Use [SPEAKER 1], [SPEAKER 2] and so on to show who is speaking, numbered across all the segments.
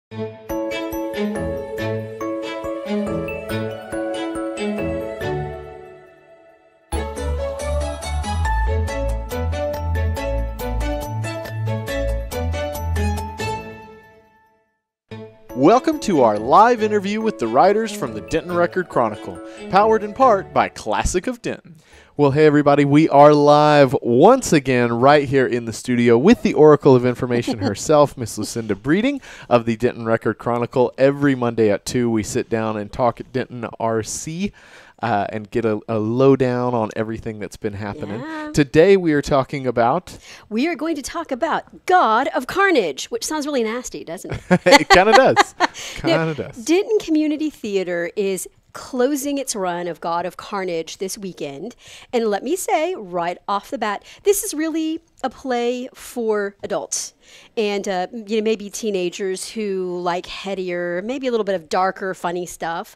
[SPEAKER 1] Welcome to our live interview with the writers from the Denton Record-Chronicle, powered in part by Classic of Denton. Well, hey everybody, we are live once again right here in the studio with the Oracle of Information herself, Miss Lucinda Breeding of the Denton Record-Chronicle. Every Monday at 2, we sit down and talk at Denton RC. And get a lowdown on everything that's been happening. Yeah. Today we are talking about...
[SPEAKER 2] We are going to talk about God of Carnage, which sounds really nasty, doesn't it?
[SPEAKER 1] It kind of does. Kind of does.
[SPEAKER 2] Denton Community Theater is closing its run of God of Carnage this weekend. And let me say right off the bat, this is really a play for adults and maybe teenagers who like headier, maybe a little bit of darker, funny stuff.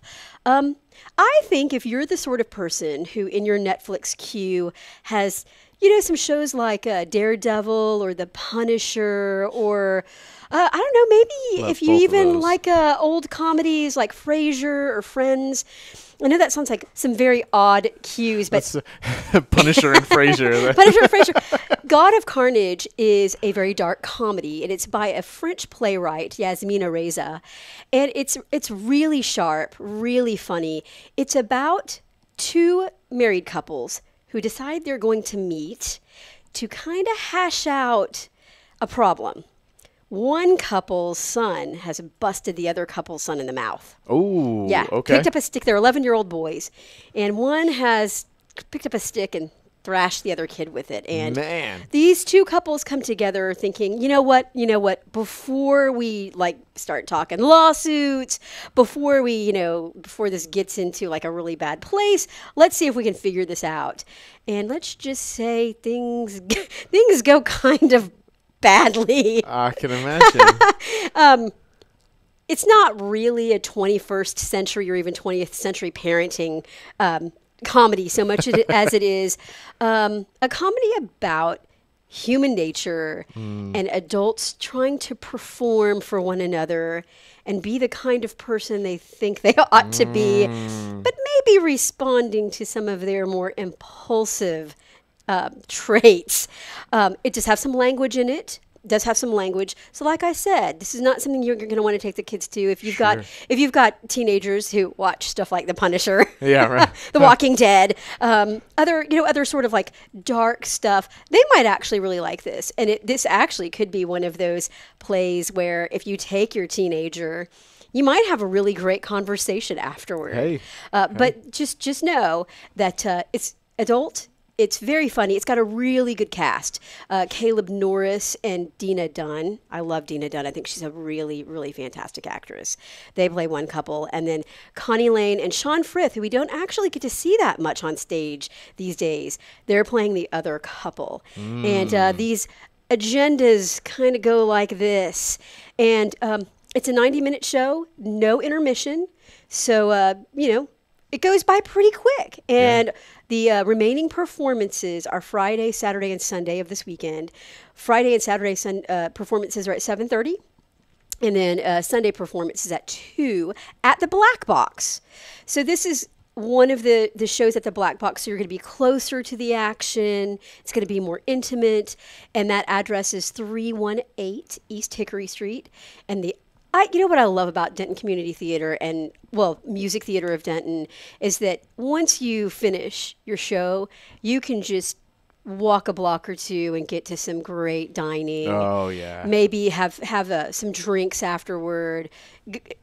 [SPEAKER 2] I think if you're the sort of person who in your Netflix queue has, some shows like Daredevil or The Punisher or, I don't know, maybe if you even like old comedies like Frasier or Friends. I know that sounds like some very odd cues, but
[SPEAKER 1] Punisher and Frasier.
[SPEAKER 2] Punisher and Frasier. God of Carnage is a very dark comedy, and it's by a French playwright, Yasmina Reza, and it's really sharp, really funny. It's about two married couples who decide they're going to meet to kind of hash out a problem. One couple's son has busted the other couple's son in the mouth.
[SPEAKER 1] Oh,
[SPEAKER 2] yeah.
[SPEAKER 1] Okay.
[SPEAKER 2] Picked up a stick. They're 11-year-old boys. And one has picked up a stick and thrashed the other kid with it. And these two couples come together thinking, you know what? Before we start talking lawsuits, before this gets into like a really bad place, let's see if we can figure this out. And let's just say things go kind of badly.
[SPEAKER 1] I can imagine.
[SPEAKER 2] It's not really a 21st century or even 20th century parenting comedy so much as it is a comedy about human nature and adults trying to perform for one another and be the kind of person they think they ought to be, but maybe responding to some of their more impulsive traits. It does have some language in it. So like I said, this is not something you're going to want to take the kids to if you've got teenagers who watch stuff like The Punisher,
[SPEAKER 1] yeah, right.
[SPEAKER 2] The Walking Dead, other sort of like dark stuff. They might actually really like this, and this actually could be one of those plays where if you take your teenager, you might have a really great conversation afterward. But just know that it's adult. It's very funny. It's got a really good cast. Caleb Norris and Dina Dunn. I love Dina Dunn. I think she's a really, really fantastic actress. They play one couple. And then Connie Lane and Sean Frith, who we don't actually get to see that much on stage these days. They're playing the other couple. And these agendas kind of go like this. And it's a 90-minute show, no intermission. So, it goes by pretty quick. And the remaining performances are Friday, Saturday, and Sunday of this weekend. Friday and Saturday performances are at 7:30. And then Sunday performances at 2 at the Black Box. So this is one of the shows at the Black Box. So you're going to be closer to the action. It's going to be more intimate. And that address is 318 East Hickory Street. And what I love about Denton Community Theater and, Music Theater of Denton is that once you finish your show, you can just walk a block or two and get to some great dining.
[SPEAKER 1] Oh, yeah.
[SPEAKER 2] Maybe have some drinks afterward.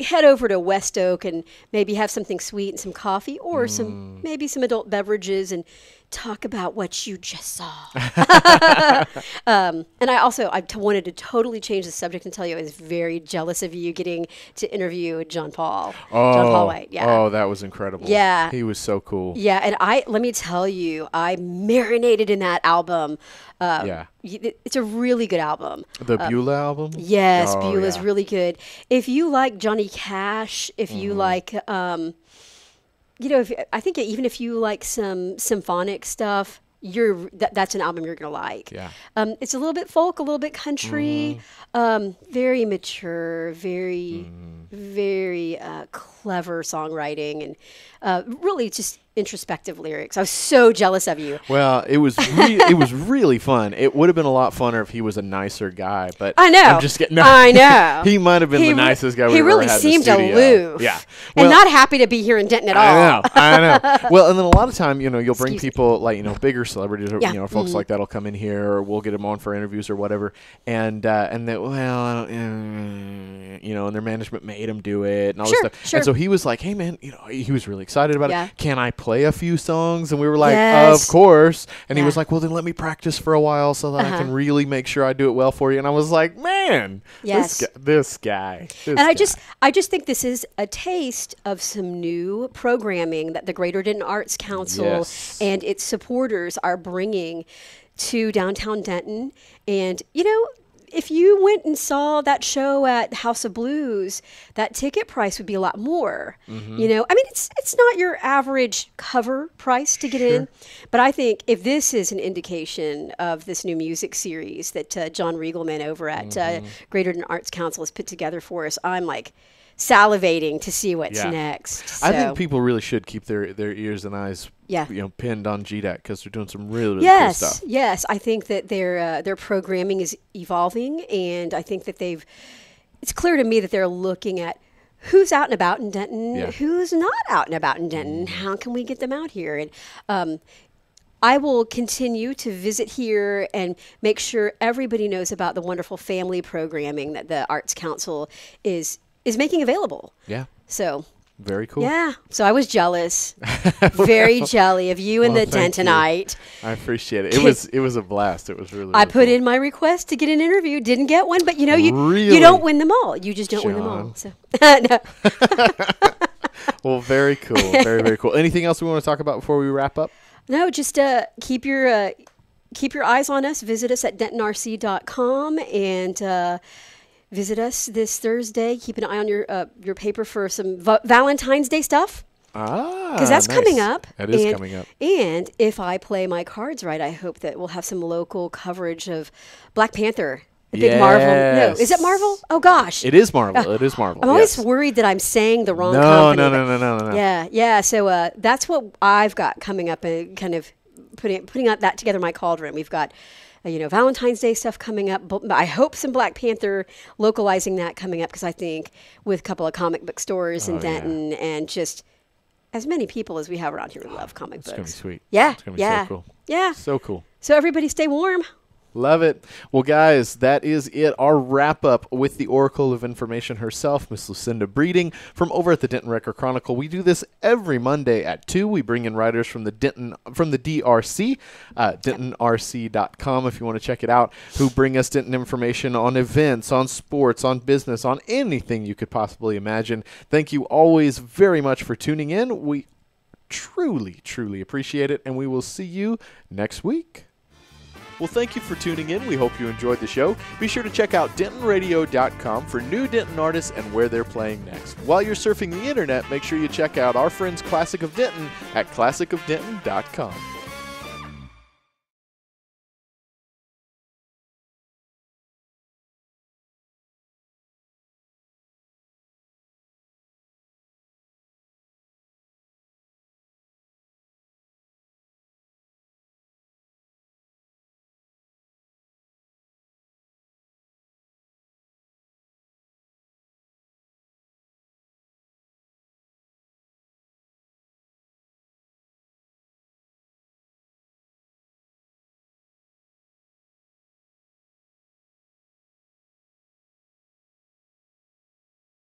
[SPEAKER 2] Head over to West Oak and maybe have something sweet and some coffee or maybe some adult beverages and talk about what you just saw. And I wanted to totally change the subject and tell you I was very jealous of you getting to interview John Paul White. Yeah.
[SPEAKER 1] Oh, that was incredible.
[SPEAKER 2] Yeah.
[SPEAKER 1] He was so cool.
[SPEAKER 2] Yeah, and let me tell you, I marinated in that album. It's a really good album.
[SPEAKER 1] The Beulah album?
[SPEAKER 2] Yes, Beulah's really good. If you like Johnny Cash, if you like... I think even if you like some symphonic stuff, that's an album you're gonna like.
[SPEAKER 1] Yeah.
[SPEAKER 2] It's a little bit folk, a little bit country, very mature, very clever songwriting, and really just introspective lyrics. I was so jealous of you.
[SPEAKER 1] Well, it was it was really fun. It would have been a lot funner if he was a nicer guy, but
[SPEAKER 2] I know.
[SPEAKER 1] I'm just kidding. No,
[SPEAKER 2] I know.
[SPEAKER 1] He might have been the nicest guy we've ever
[SPEAKER 2] really
[SPEAKER 1] had in the
[SPEAKER 2] seemed
[SPEAKER 1] studio.
[SPEAKER 2] aloof.
[SPEAKER 1] Yeah.
[SPEAKER 2] And not happy to be here in Denton at all.
[SPEAKER 1] I know. Well, and then a lot of time, you'll bring
[SPEAKER 2] Excuse me.
[SPEAKER 1] people like, bigger celebrities or,
[SPEAKER 2] Yeah.
[SPEAKER 1] folks like that'll come in here, or we'll get them on for interviews or whatever. And they, well, I don't, and their management made them do it and all this stuff.
[SPEAKER 2] Sure.
[SPEAKER 1] And so he was like, hey man, he was really excited about
[SPEAKER 2] Yeah.
[SPEAKER 1] it. Can I play a few songs? And we were like,
[SPEAKER 2] Yes.
[SPEAKER 1] of course. And he
[SPEAKER 2] Yeah.
[SPEAKER 1] was like, well, then let me practice for a while so that I can really make sure I do it well for you. And I was like, man,
[SPEAKER 2] Yes.
[SPEAKER 1] this guy.
[SPEAKER 2] And I just think this is a taste of some new programming that the Greater Denton Arts Council
[SPEAKER 1] Yes.
[SPEAKER 2] and its supporters are bringing to downtown Denton. And, if you went and saw that show at House of Blues, that ticket price would be a lot more. It's not your average cover price to get in, but I think if this is an indication of this new music series that John Riegelman over at Greater Denton Arts Council has put together for us, I'm like salivating to see what's next. So,
[SPEAKER 1] I think people really should keep their ears and eyes pinned on GDAC because they're doing some really cool stuff.
[SPEAKER 2] Yes, I think that their programming is evolving, and I think that it's clear to me that they're looking at who's out and about in Denton, who's not out and about in Denton, how can we get them out here? And I will continue to visit here and make sure everybody knows about the wonderful family programming that the Arts Council is making available.
[SPEAKER 1] Yeah.
[SPEAKER 2] So
[SPEAKER 1] very cool.
[SPEAKER 2] Yeah. So I was jealous, very jelly of you and the Dentonite.
[SPEAKER 1] I appreciate it. It was a blast. It was really.
[SPEAKER 2] I
[SPEAKER 1] really
[SPEAKER 2] put
[SPEAKER 1] cool.
[SPEAKER 2] in my request to get an interview. Didn't get one, but you
[SPEAKER 1] Really?
[SPEAKER 2] don't win them all. You just don't win them all. So no.
[SPEAKER 1] Well, very cool. Very, very cool. Anything else we want to talk about before we wrap up?
[SPEAKER 2] No, just keep your eyes on us. Visit us at dentonrc.com and visit us this Thursday. Keep an eye on your paper for some Valentine's Day stuff. Because that's
[SPEAKER 1] nice.
[SPEAKER 2] coming up.
[SPEAKER 1] That is coming up.
[SPEAKER 2] And if I play my cards right, I hope that we'll have some local coverage of Black Panther. The big Marvel. No, is it Marvel? Oh, gosh.
[SPEAKER 1] It is Marvel. It is Marvel.
[SPEAKER 2] I'm always worried that I'm saying the wrong
[SPEAKER 1] No.
[SPEAKER 2] company. Yeah. So that's what I've got coming up and kind of putting out that together in my cauldron. We've got Valentine's Day stuff coming up. But I hope some Black Panther localizing that coming up because I think with a couple of comic book stores in Denton and just as many people as we have around here who love comic books.
[SPEAKER 1] It's going to be sweet.
[SPEAKER 2] Yeah.
[SPEAKER 1] It's going to be so cool.
[SPEAKER 2] Yeah.
[SPEAKER 1] So cool.
[SPEAKER 2] So everybody stay warm.
[SPEAKER 1] Love it. Well, guys, that is it. Our wrap up with the Oracle of Information herself, Miss Lucinda Breeding, from over at the Denton Record-Chronicle. We do this every Monday at 2. We bring in writers from the DRC, dentonrc.com if you want to check it out, who bring us Denton information on events, on sports, on business, on anything you could possibly imagine. Thank you always very much for tuning in. We truly, truly appreciate it, and we will see you next week. Well, thank you for tuning in. We hope you enjoyed the show. Be sure to check out dentonradio.com for new Denton artists and where they're playing next. While you're surfing the internet, make sure you check out our friends Classic of Denton at classicofdenton.com.